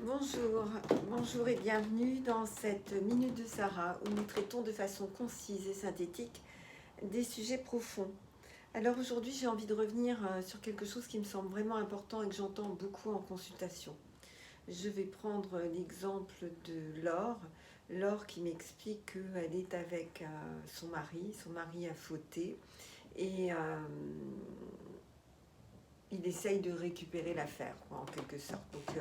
Bonjour et bienvenue dans cette Minute de Sarah où nous traitons de façon concise et synthétique des sujets profonds. Alors aujourd'hui j'ai envie de revenir sur quelque chose qui me semble vraiment important et que j'entends beaucoup en consultation. Je vais prendre l'exemple de Laure qui m'explique qu'elle est avec son mari a fauté et il essaye de récupérer l'affaire en quelque sorte. Donc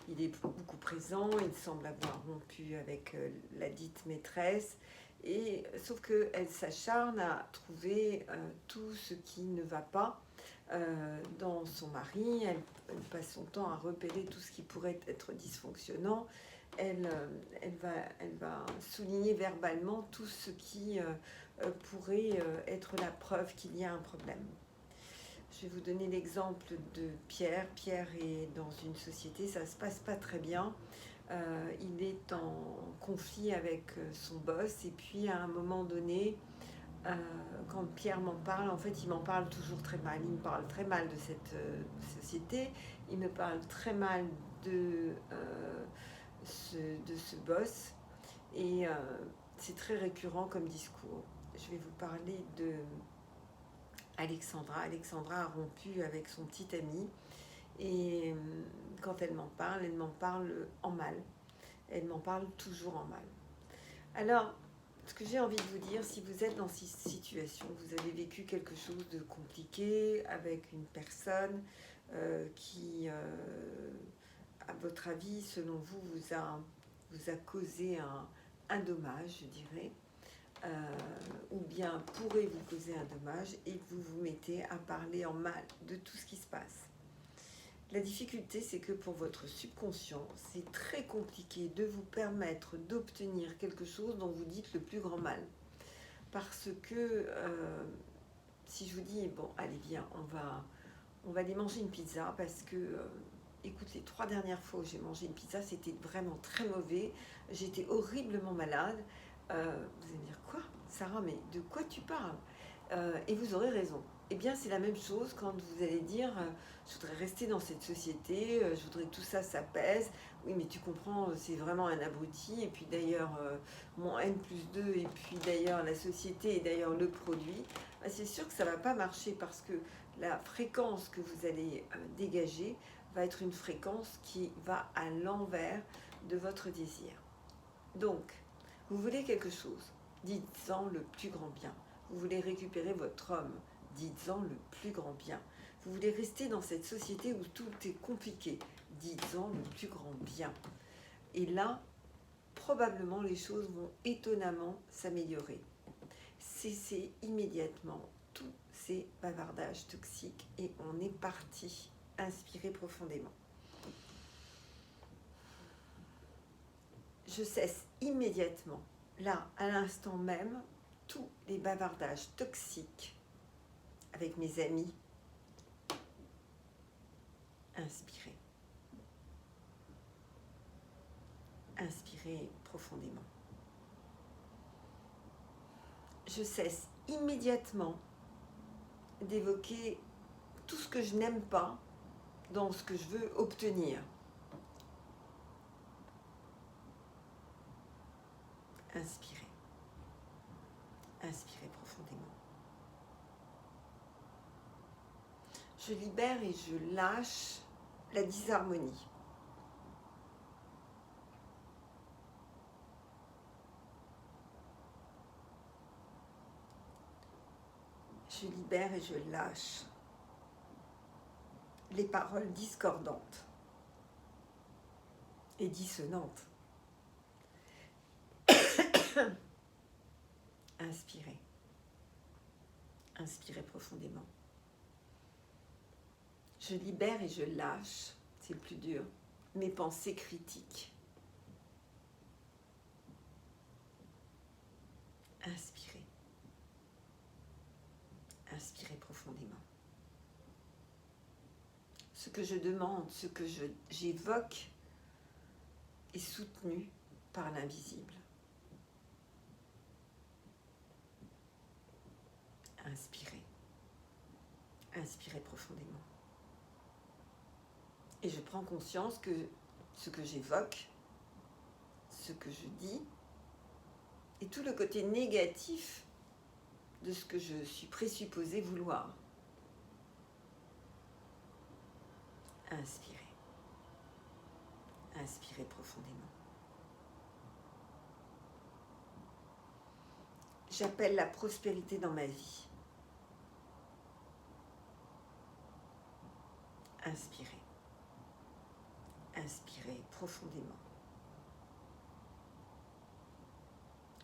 il est beaucoup présent, il semble avoir rompu avec la dite maîtresse, et sauf qu'elle s'acharne à trouver tout ce qui ne va pas dans son mari. Elle passe son temps à repérer tout ce qui pourrait être dysfonctionnant. Elle va souligner verbalement tout ce qui pourrait être la preuve qu'il y a un problème. Je vais vous donner l'exemple de Pierre. Pierre est dans une société, ça ne se passe pas très bien. Il est en conflit avec son boss, et puis à un moment donné, quand Pierre m'en parle, en fait il m'en parle toujours très mal. Il me parle très mal de cette société, il me parle très mal de ce boss, et c'est très récurrent comme discours. Je vais vous parler de Alexandra. Alexandra a rompu avec son petit ami, et quand elle m'en parle en mal. Elle m'en parle toujours en mal. Alors, ce que j'ai envie de vous dire, si vous êtes dans cette situation, vous avez vécu quelque chose de compliqué avec une personne qui, à votre avis, selon vous, vous a causé un dommage, je dirais, ou bien pourrait vous causer un dommage, et vous vous mettez à parler en mal de tout ce qui se passe. La difficulté, c'est que pour votre subconscient, c'est très compliqué de vous permettre d'obtenir quelque chose dont vous dites le plus grand mal. Parce que si je vous dis, bon, allez bien, on va aller manger une pizza, parce que, écoute, les 3 dernières fois où j'ai mangé une pizza, c'était vraiment très mauvais, j'étais horriblement malade. Vous allez me dire, quoi, Sarah, mais de quoi tu parles? Et vous aurez raison. Eh bien, c'est la même chose quand vous allez dire je voudrais rester dans cette société, je voudrais que tout ça, ça pèse. Oui, mais tu comprends, c'est vraiment un abruti. Et puis d'ailleurs, mon N+2, et puis d'ailleurs la société, et d'ailleurs le produit, c'est sûr que ça ne va pas marcher, parce que la fréquence que vous allez dégager va être une fréquence qui va à l'envers de votre désir. Donc, vous voulez quelque chose, dites-en le plus grand bien. Vous voulez récupérer votre homme, dites-en le plus grand bien. Vous voulez rester dans cette société où tout est compliqué, dites-en le plus grand bien. Et là, probablement les choses vont étonnamment s'améliorer. Cessez immédiatement tous ces bavardages toxiques et on est parti. Inspirez profondément. Je cesse immédiatement, là, à l'instant même, tous les bavardages toxiques avec mes amis. Inspirez. Inspirez profondément. Je cesse immédiatement d'évoquer tout ce que je n'aime pas dans ce que je veux obtenir. Inspirez. Inspirez profondément. Je libère et je lâche la disharmonie. Je libère et je lâche les paroles discordantes et dissonantes. Inspirez. Inspirez profondément. Je libère et je lâche, c'est le plus dur, mes pensées critiques. Inspirez. Inspirez profondément. Ce que je demande, ce que j'évoque est soutenu par l'invisible. Inspirez. Inspirez profondément. Et je prends conscience que ce que j'évoque, ce que je dis, et tout le côté négatif de ce que je suis présupposée vouloir. Inspirez. Inspirez profondément. J'appelle la prospérité dans ma vie. Inspirez. Inspirez profondément.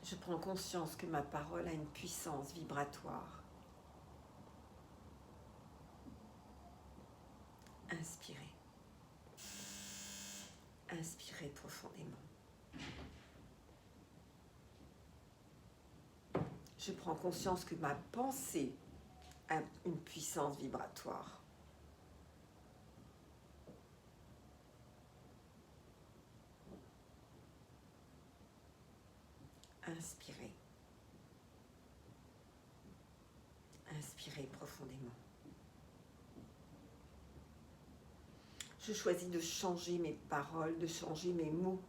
Je prends conscience que ma parole a une puissance vibratoire. Inspirez. Inspirez profondément. Je prends conscience que ma pensée a une puissance vibratoire. Inspirez. Inspirez profondément. Je choisis de changer mes paroles, de changer mes mots.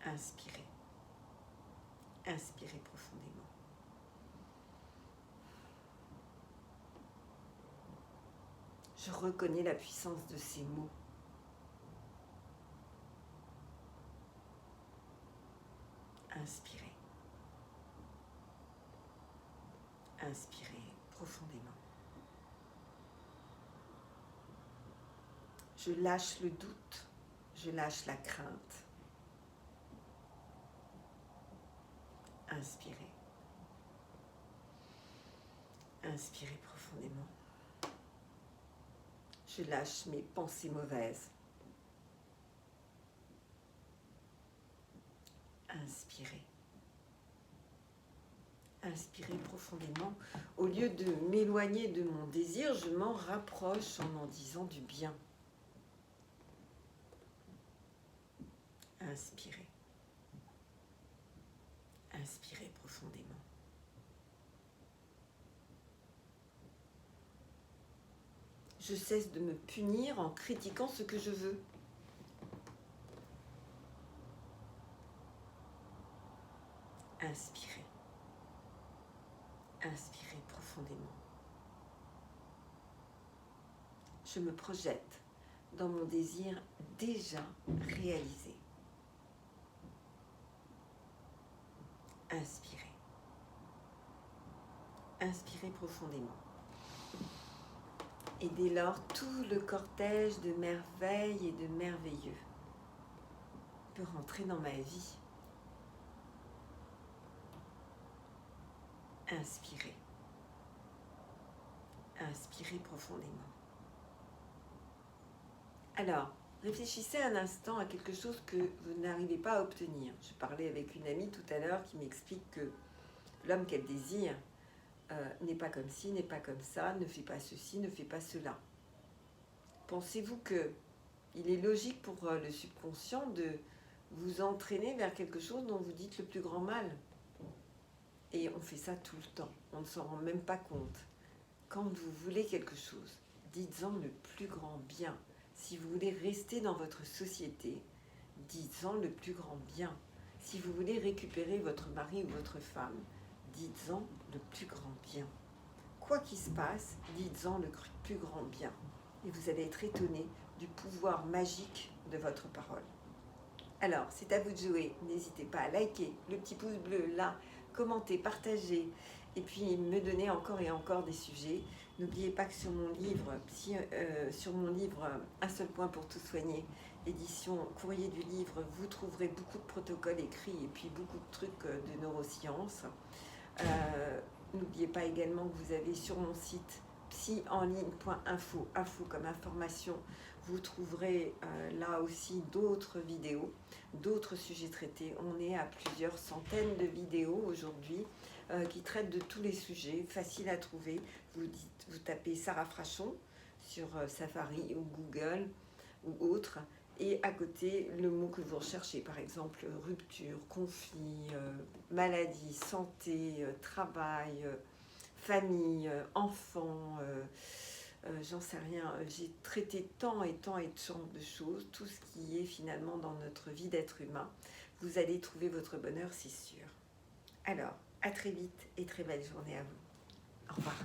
Inspirez. Inspirez profondément. Je reconnais la puissance de ces mots. Inspirez. Inspirez profondément. Je lâche le doute, je lâche la crainte. Inspirez. Inspirez profondément. Je lâche mes pensées mauvaises. Inspirez. Inspirez profondément. Au lieu de m'éloigner de mon désir, je m'en rapproche en disant du bien. Inspirez. Inspirez profondément. Je cesse de me punir en critiquant ce que je veux. Inspirez. Inspirez profondément. Je me projette dans mon désir déjà réalisé. Inspirez. Inspirez profondément. Et dès lors, tout le cortège de merveilles et de merveilleux peut rentrer dans ma vie. Inspirez. Inspirez profondément. Alors, réfléchissez un instant à quelque chose que vous n'arrivez pas à obtenir. Je parlais avec une amie tout à l'heure qui m'explique que l'homme qu'elle désire n'est pas comme ci, n'est pas comme ça, ne fait pas ceci, ne fait pas cela. Pensez-vous que il est logique pour le subconscient de vous entraîner vers quelque chose dont vous dites le plus grand mal? Et on fait ça tout le temps, on ne s'en rend même pas compte. Quand vous voulez quelque chose, dites-en le plus grand bien. Si vous voulez rester dans votre société, dites-en le plus grand bien. Si vous voulez récupérer votre mari ou votre femme, dites-en le plus grand bien. Quoi qu'il se passe, dites-en le plus grand bien. Et vous allez être étonné du pouvoir magique de votre parole. Alors, c'est à vous de jouer. N'hésitez pas à liker, le petit pouce bleu là, commenter, partager, et puis me donner encore et encore des sujets. N'oubliez pas que sur mon livre, Un seul point pour tout soigner, édition Courrier du livre, vous trouverez beaucoup de protocoles écrits et puis beaucoup de trucs de neurosciences. N'oubliez pas également que vous avez sur mon site psyenligne.info, info comme information, vous trouverez là aussi d'autres vidéos, d'autres sujets traités. On est à plusieurs centaines de vidéos aujourd'hui qui traitent de tous les sujets, faciles à trouver. Vous tapez Sarah Frachon sur Safari ou Google ou autre, et à côté le mot que vous recherchez, par exemple rupture, conflit, maladie, santé, travail, famille, enfants, j'en sais rien, j'ai traité tant et tant et tant de choses, tout ce qui est finalement dans notre vie d'être humain. Vous allez trouver votre bonheur, c'est sûr. Alors, à très vite et très belle journée à vous. Au revoir.